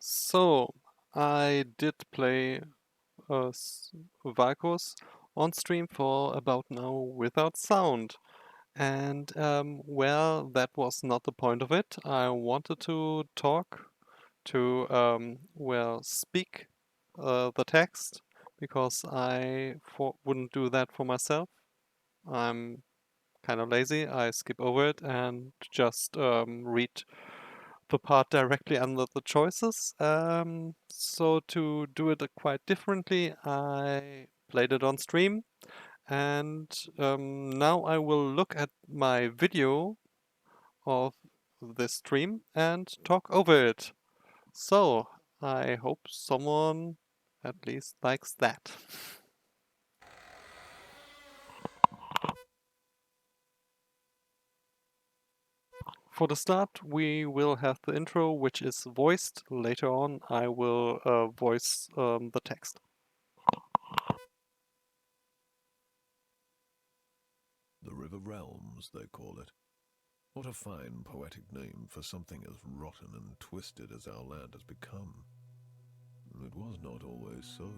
So, I did play Vagrus on stream for about now without sound. And, well, that was not the point of it. I wanted to talk to, speak the text because wouldn't do that for myself. I'm kind of lazy. I skip over it and just read the part directly under the choices. So to do it quite differently, I played it on stream, and now I will look at my video of this stream and talk over it. So I hope someone at least likes that. For the start, we will have the intro, which is voiced. Later on, I will voice the text. The River Realms, they call it. What a fine poetic name for something as rotten and twisted as our land has become. It was not always so.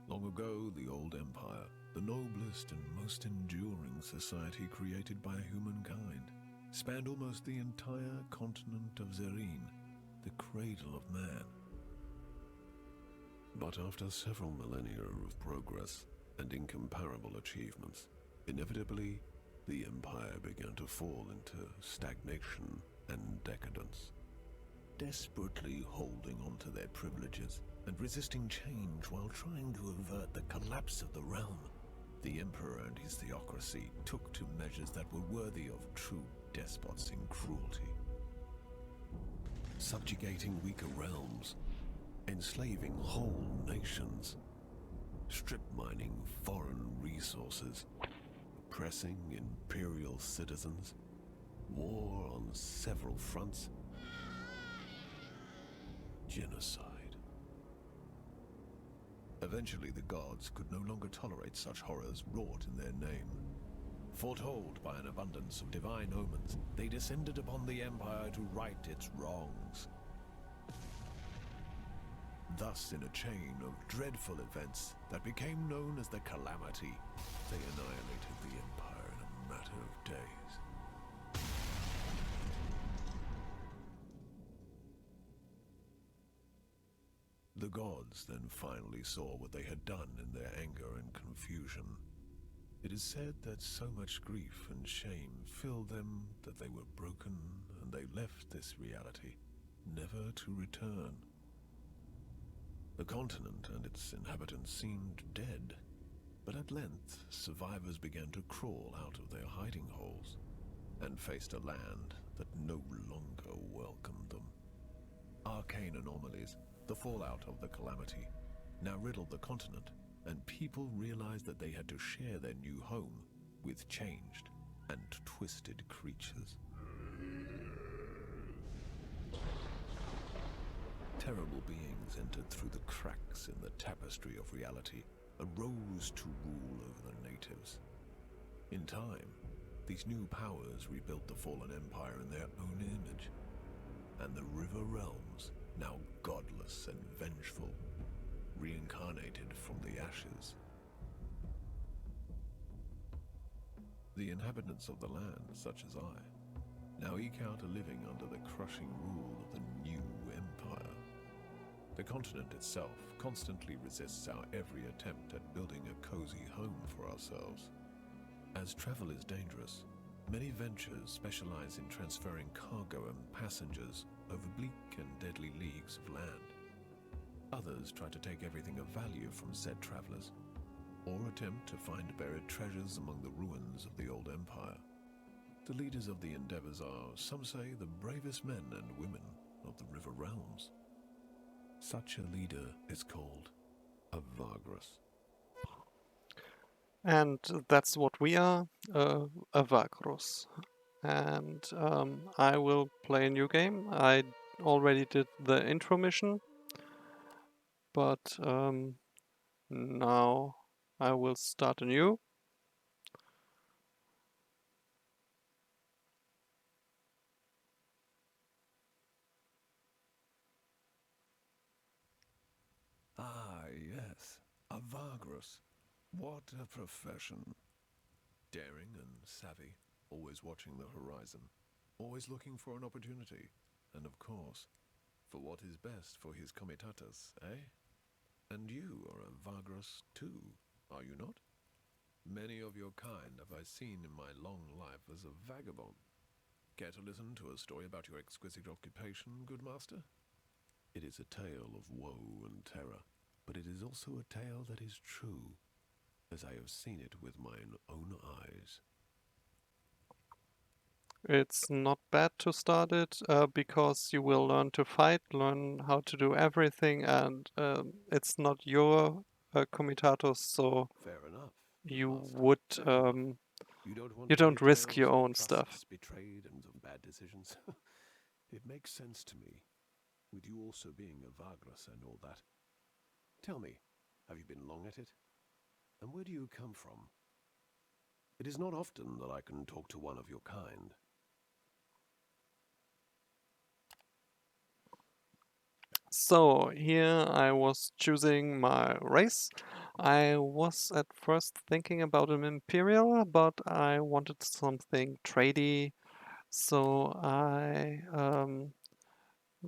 Long ago, the old empire, the noblest and most enduring society created by humankind, spanned almost the entire continent of Zerine, the cradle of man. But after several millennia of progress and incomparable achievements, inevitably, the empire began to fall into stagnation and decadence. Desperately holding on to their privileges and resisting change while trying to avert the collapse of the realm, the emperor and his theocracy took to measures that were worthy of true despots in cruelty. Subjugating weaker realms, enslaving whole nations, strip mining foreign resources, oppressing imperial citizens, war on several fronts, genocide. Eventually, the gods could no longer tolerate such horrors wrought in their name. Foretold by an abundance of divine omens, they descended upon the empire to right its wrongs. Thus, in a chain of dreadful events that became known as the Calamity, they annihilated the empire in a matter of days. The gods then finally saw what they had done in their anger and confusion. It is said that so much grief and shame filled them that they were broken and they left this reality, never to return. The continent and its inhabitants seemed dead, but at length survivors began to crawl out of their hiding holes and faced a land that no longer welcomed them. Arcane anomalies, the fallout of the Calamity, now riddled the continent, and people realized that they had to share their new home with changed and twisted creatures. Terrible beings entered through the cracks in the tapestry of reality and rose to rule over the natives. In time, these new powers rebuilt the fallen empire in their own image, and the River Realms, now godless and vengeful, reincarnated from the ashes. The inhabitants of the land, such as I, now eke out a living under the crushing rule of the new empire. The continent itself constantly resists our every attempt at building a cozy home for ourselves. As travel is dangerous, many ventures specialize in transferring cargo and passengers over bleak and deadly leagues of land. Others try to take everything of value from said travelers, or attempt to find buried treasures among the ruins of the old empire. The leaders of the endeavors are, some say, the bravest men and women of the River Realms. Such a leader is called a Vagrus. And that's what we are, a Vagrus. And I will play a new game. I already did the intro mission, but now I will start anew. Vagrus. What a profession. Daring and savvy, always watching the horizon, always looking for an opportunity, and of course, for what is best for his comitatus, eh? And you are a Vagrus too, are you not? Many of your kind have I seen in my long life as a vagabond. Care to listen to a story about your exquisite occupation, good master? It is a tale of woe and terror, but it is also a tale that is true, as I have seen it with mine own eyes. It's not bad to start it because you will learn to fight, learn how to do everything, and it's not your comitatus, so Fair enough, good you master. would Fair enough. You don't want you to hear don't risk tales your of own stuff. trusts betrayed and of bad decisions? It makes sense to me, with you also being a Vagrus and all that. Tell me, have you been long at it? And where do you come from? It is not often that I can talk to one of your kind. So here I was choosing my race. I was at first thinking about an Imperial, but I wanted something tradey, so I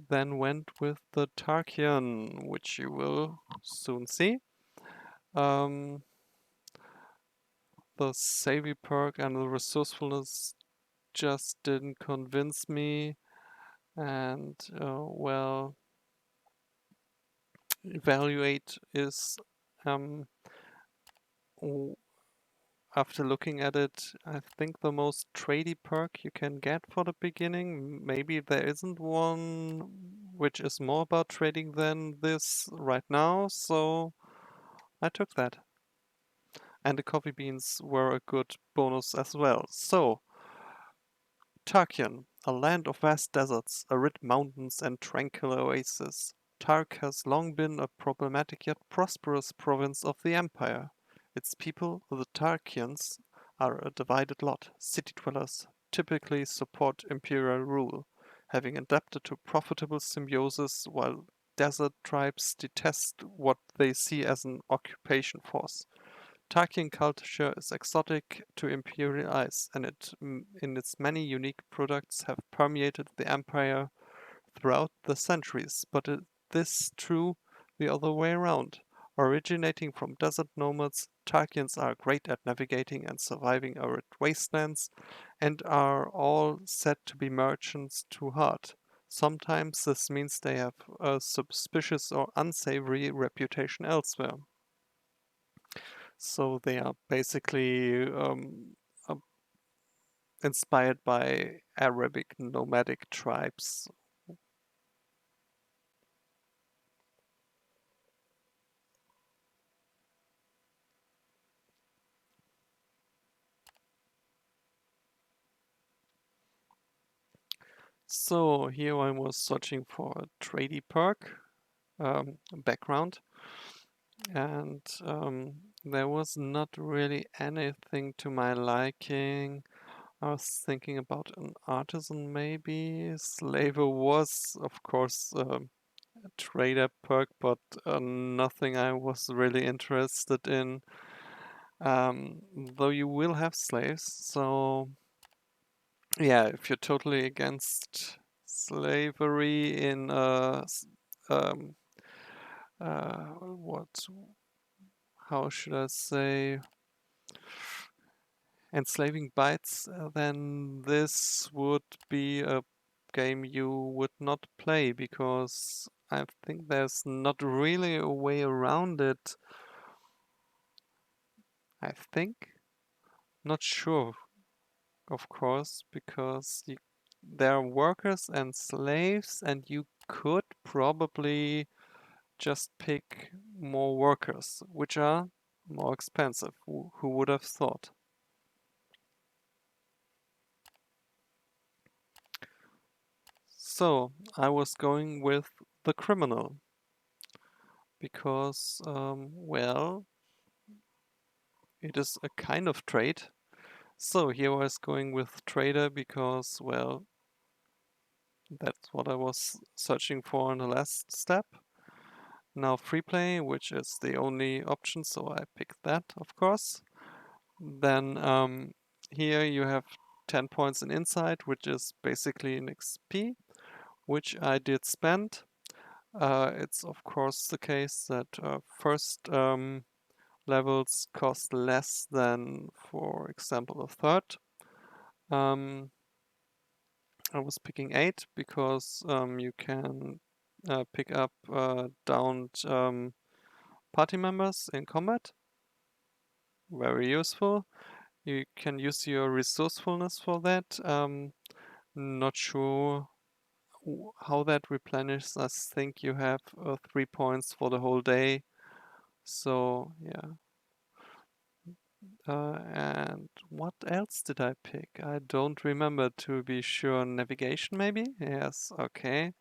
then went with the Tarkian, which you will soon see. Um, the savvy perk and the resourcefulness just didn't convince me, and well, evaluate is um, after looking at it, I think the most trady perk you can get for the beginning. Maybe there isn't one which is more about trading than this right now, so I took that. And the coffee beans were a good bonus as well. So, Tarkian, a land of vast deserts, arid mountains, and tranquil oases. Tark has long been a problematic yet prosperous province of the Empire. Its people, the Tarkians, are a divided lot. City dwellers typically support imperial rule, having adapted to profitable symbiosis, while desert tribes detest what they see as an occupation force. Tarkian culture is exotic to imperial eyes, and in its many unique products have permeated the empire throughout the centuries. But it is true the other way around. Originating from desert nomads, Tarkians are great at navigating and surviving arid wastelands, and are all said to be merchants to heart. Sometimes this means they have a suspicious or unsavory reputation elsewhere. So they are basically uh, inspired by Arabic nomadic tribes. So here I was searching for a tradie perk background, and there was not really anything to my liking. I was thinking about an artisan maybe. Slaver was, of course, a trader perk, but nothing I was really interested in. Though you will have slaves, so yeah, if you're totally against slavery in um, what, how should I say, enslaving bytes, then this would be a game you would not play because I think there's not really a way around it. I think, not sure, of course, because there are workers and slaves, and you could probably just pick more workers, which are more expensive. Who would have thought? So I was going with the criminal because, well, it is a kind of trade. So here I was going with trader because, well, that's what I was searching for in the last step. now free play, which is the only option, so I picked that, of course. Then here you have 10 points in insight, which is basically an XP, which I did spend. It's of course the case that first levels cost less than, for example, a third. I was picking 8 because you can pick up downed party members in combat. Very useful. You can use your resourcefulness for that. Not sure how that replenishes. I think you have 3 points for the whole day. So yeah. And what else did I pick? I don't remember, to be sure. Navigation maybe? Yes, okay.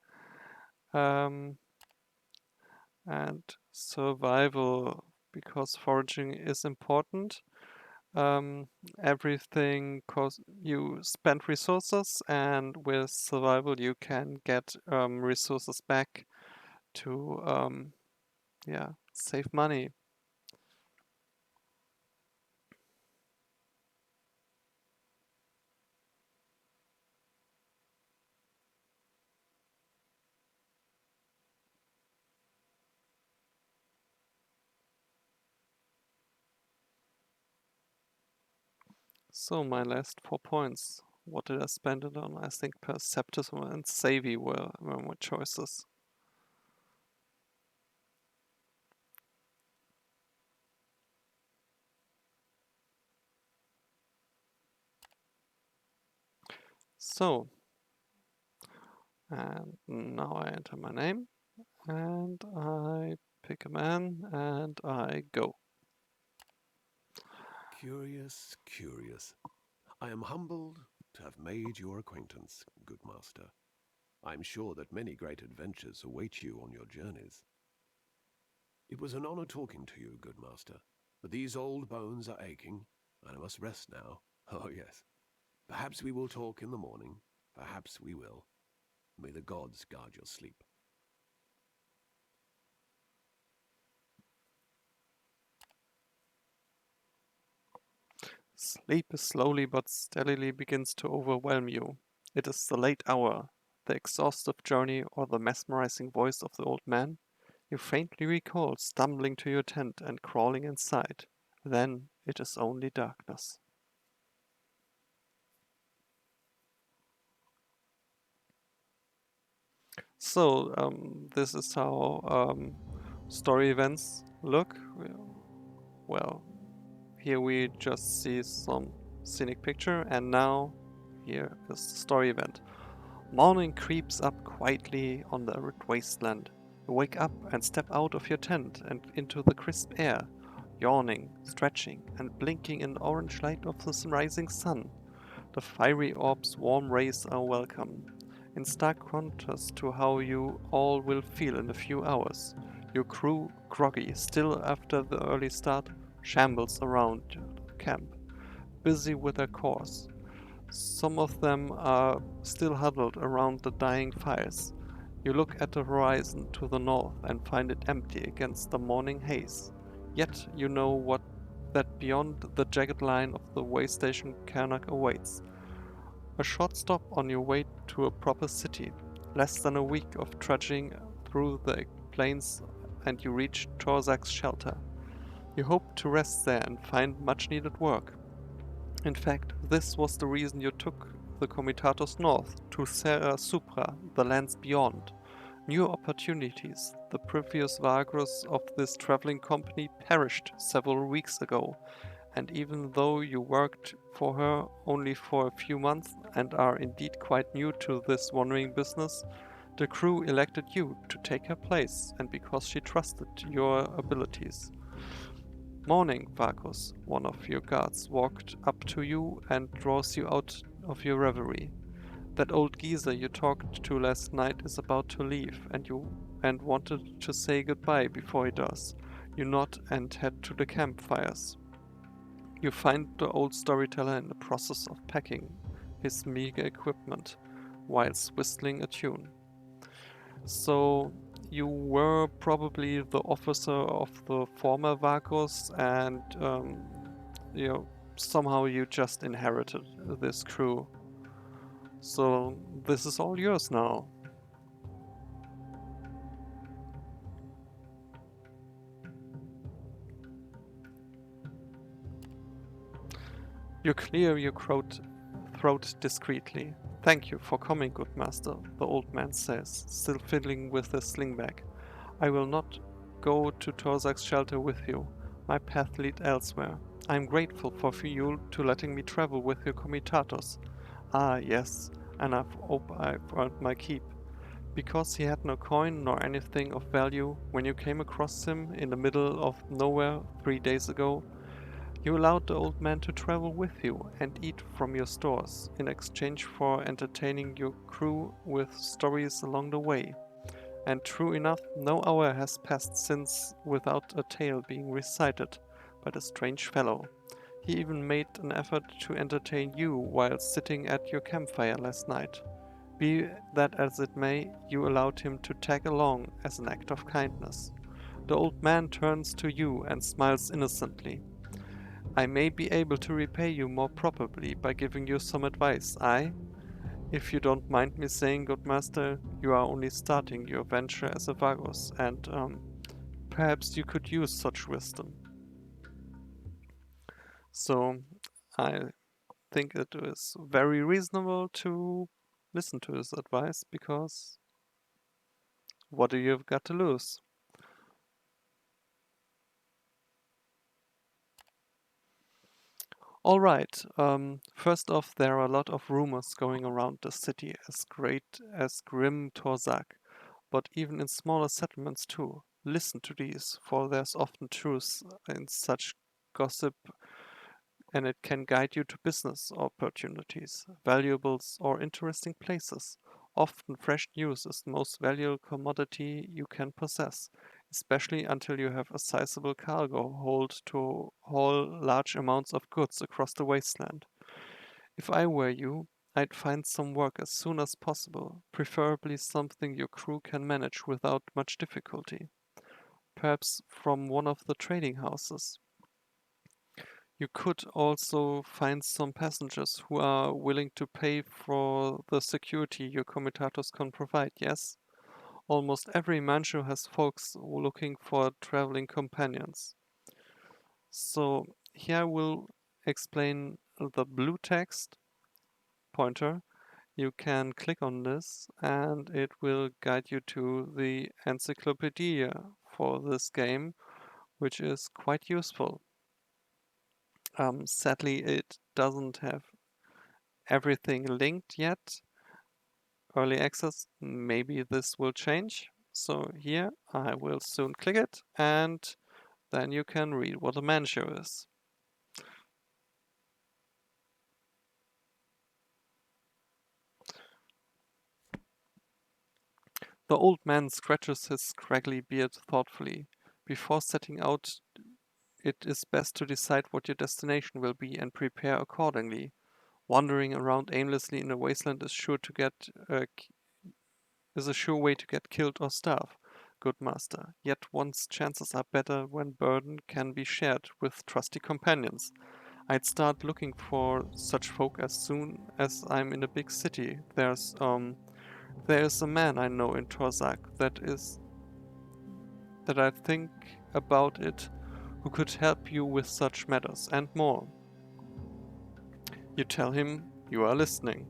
And survival, because foraging is important. Everything you spend resources, and with survival you can get resources back to save money. So my last 4 points. What did I spend it on? I think Perceptism and Savvy were my choices. So, and now I enter my name, and I pick a man, and I go. Curious, curious. I am humbled to have made your acquaintance, good master. I am sure that many great adventures await you on your journeys. It was an honor talking to you, good master, but these old bones are aching, and I must rest now. Oh, yes. Perhaps we will talk in the morning. Perhaps we will. May the gods guard your sleep. Sleep slowly but steadily begins to overwhelm you. It is the late hour, the exhaustive journey, or the mesmerizing voice of the old man. You faintly recall stumbling to your tent and crawling inside. Then it is only darkness. So, this is how story events look. Well, here we just see some scenic picture, and now here is the story event. Morning creeps up quietly on the arid wasteland. You wake up and step out of your tent and into the crisp air, yawning, stretching, and blinking in the orange light of the rising sun. The fiery orb's warm rays are welcome, in stark contrast to how you all will feel in a few hours. Your crew, groggy still after the early start, shambles around the camp, busy with their course. Some of them are still huddled around the dying fires. You look at the horizon to the north and find it empty against the morning haze. Yet you know that beyond the jagged line of the way station Karnak awaits. A short stop on your way to a proper city. Less than a week of trudging through the plains and you reach Torzak's shelter. You hope to rest there and find much needed work. In fact, this was the reason you took the Comitatus north to Serra Supra, the lands beyond. New opportunities. The previous Vagrus of this traveling company perished several weeks ago, and even though you worked for her only for a few months and are indeed quite new to this wandering business, the crew elected you to take her place, and because she trusted your abilities. Morning, Vagrus. One of your guards walked up to you and draws you out of your reverie. That old geezer you talked to last night is about to leave, and wanted to say goodbye before he does. You nod and head to the campfires. You find the old storyteller in the process of packing his meager equipment, whilst whistling a tune. So you were probably the officer of the former Vagrus, and you know, somehow you just inherited this crew. So this is all yours now. You clear your throat discreetly. Thank you for coming, good master, the old man says, still fiddling with his sling-bag. I will not go to Torzak's shelter with you. My path leads elsewhere. I am grateful for you to letting me travel with your comitatus. Ah, yes, and I hope I've earned my keep. Because he had no coin nor anything of value, when you came across him in the middle of nowhere 3 days ago, you allowed the old man to travel with you and eat from your stores, in exchange for entertaining your crew with stories along the way. And true enough, no hour has passed since without a tale being recited by the strange fellow. He even made an effort to entertain you while sitting at your campfire last night. Be that as it may, you allowed him to tag along as an act of kindness. The old man turns to you and smiles innocently. I may be able to repay you more properly by giving you some advice. If you don't mind me saying, good master, you are only starting your venture as a Vagus, and perhaps you could use such wisdom. So, I think it is very reasonable to listen to his advice, because what do you have got to lose? Alright, first off, there are a lot of rumors going around the city as great as Grim Torzak, but even in smaller settlements too. Listen to these, for there's often truth in such gossip, and it can guide you to business opportunities, valuables, or interesting places. Often fresh news is the most valuable commodity you can possess, especially until you have a sizable cargo hold to haul large amounts of goods across the wasteland. If I were you, I'd find some work as soon as possible, preferably something your crew can manage without much difficulty. Perhaps from one of the trading houses. You could also find some passengers who are willing to pay for the security your comitatus can provide, yes? Almost every mansion has folks looking for traveling companions. So here I will explain the blue text pointer. You can click on this and it will guide you to the encyclopedia for this game, which is quite useful. Sadly, it doesn't have everything linked yet. Early access, maybe this will change. So here I will soon click it, and then you can read what a man show is. The old man scratches his scraggly beard thoughtfully. Before setting out, it is best to decide what your destination will be and prepare accordingly. Wandering around aimlessly in a wasteland is a sure way to get killed or starve, good master. Yet one's chances are better when burden can be shared with trusty companions. I'd start looking for such folk as soon as I'm in a big city. There is a man I know in Torzak that I think about it who could help you with such matters and more. You tell him you are listening,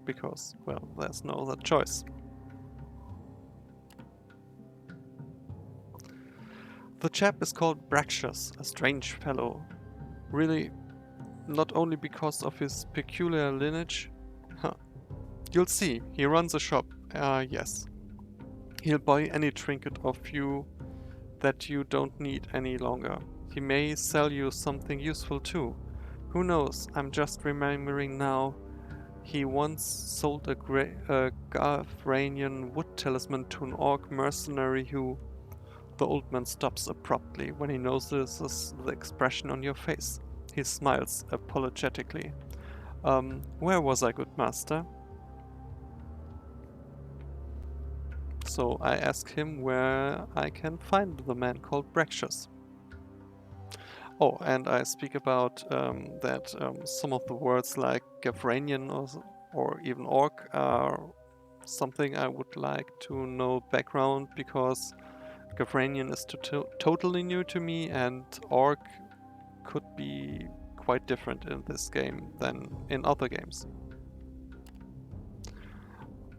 because, well, there's no other choice. The chap is called Braxius, a strange fellow. Really, not only because of his peculiar lineage. Huh. You'll see, he runs a shop. Yes. He'll buy any trinket of you that you don't need any longer. He may sell you something useful too. Who knows? I'm just remembering now. He once sold a Garthranian wood talisman to an orc mercenary who. The old man stops abruptly when he notices the expression on your face. He smiles apologetically. Where was I, good master? So I ask him where I can find the man called Bractius. Oh, and I speak about that some of the words like Gavranian or even Orc are something I would like to know background, because Gavranian is totally new to me, and Orc could be quite different in this game than in other games.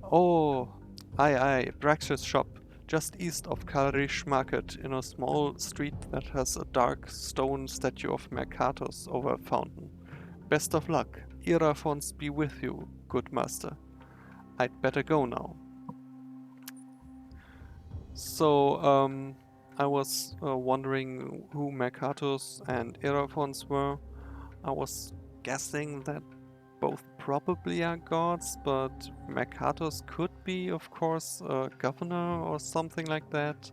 Oh, aye, Brax's shop, just east of Karish Market, in a small street that has a dark stone statue of Mercatus over a fountain. Best of luck. Irafons be with you, good master. I'd better go now. So, I was wondering who Mercatus and Irafons were. I was guessing that both probably are gods, but Mercatus could be, of course, a governor or something like that.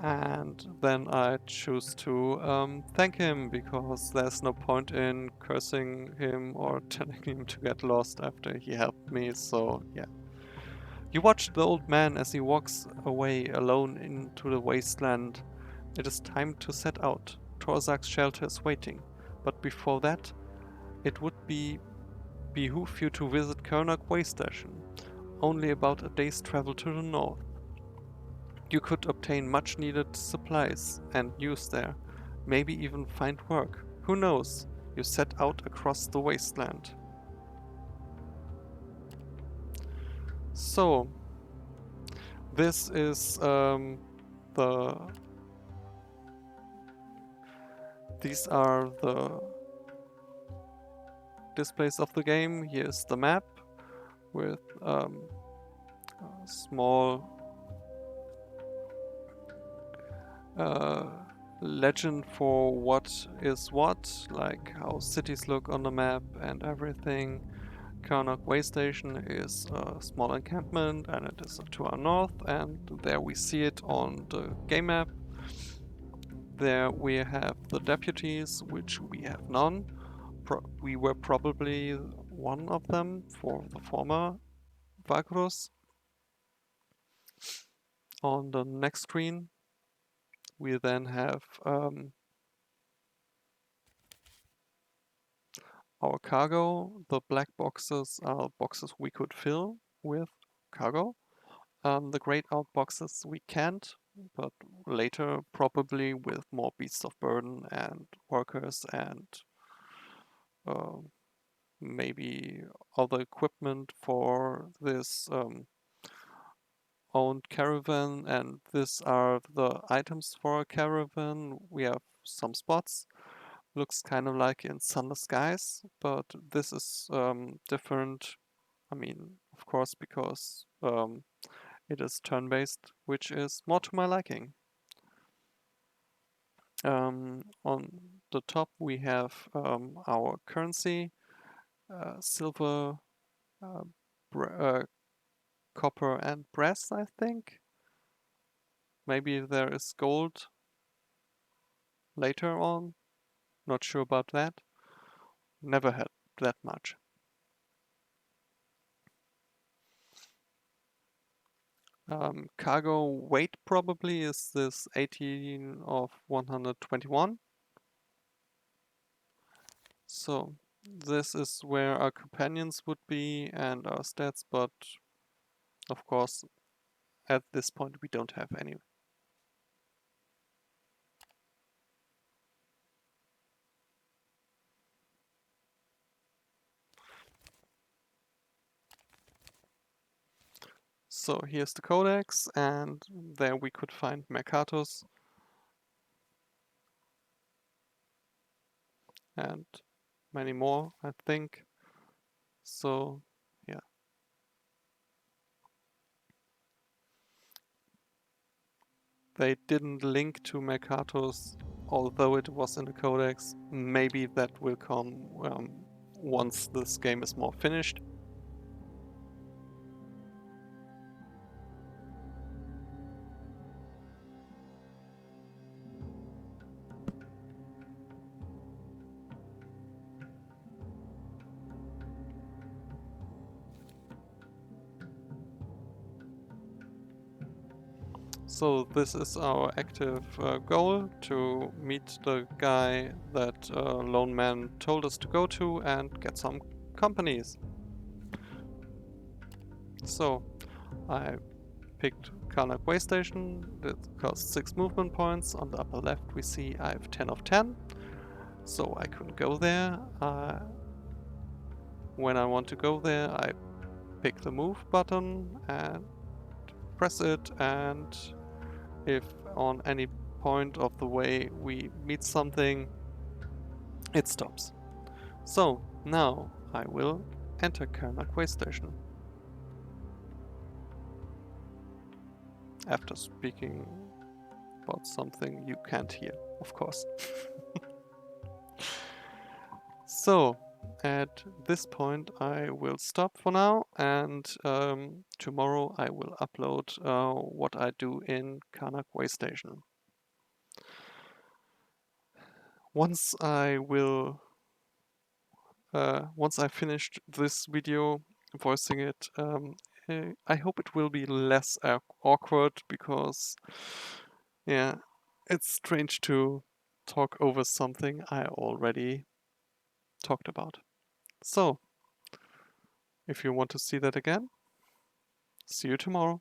And then I choose to thank him, because there's no point in cursing him or telling him to get lost after he helped me, so yeah. You watch the old man as he walks away alone into the wasteland. It is time to set out. Torzak's shelter is waiting, but before that, it would behoove you to visit Kernock Way Station, only about a day's travel to the north. You could obtain much needed supplies and news there, maybe even find work. Who knows? You set out across the wasteland. So, this is the. These are the displays of the game. Here's the map with a small legend for what is what, like how cities look on the map and everything. Karnak Way Station is a small encampment, and it is to our north, and there we see it on the game map. There we have the deputies, which we have none. We were probably one of them for the former Vagrus. On the next screen, we then have our cargo. The black boxes are boxes we could fill with cargo. The grayed out boxes we can't, but later probably with more beasts of burden and workers and uh, maybe other equipment for this owned caravan. And these are the items for a caravan. We have some spots. Looks kind of like in Sunless Skies, but this is different. I mean, of course, because it is turn-based, which is more to my liking. On the top we have our currency, silver, uh, copper and brass, I think. Maybe there is gold later on, not sure about that. Never had that much. Cargo weight probably is this 18 of 121. So this is where our companions would be and our stats, but of course at this point we don't have any. So here's the codex, and there we could find Mercatus and many more, I think. So yeah. They didn't link to Mercatus, although it was in the codex. Maybe that will come once this game is more finished. So this is our active goal, to meet the guy that Lone Man told us to go to and get some companies. So I picked Karnak Way Station. That costs 6 movement points. On the upper left we see I have 10 of 10. So I can go there. When I want to go there, I pick the move button and press it, and if on any point of the way we meet something, it stops. So now I will enter Karnak Way Station. After speaking about something you can't hear, of course. So at this point I will stop for now, and tomorrow I will upload what I do in Karnak Way Station. Once I finished this video voicing it, I hope it will be less awkward, because yeah, it's strange to talk over something I already talked about. So, if you want to see that again, see you tomorrow.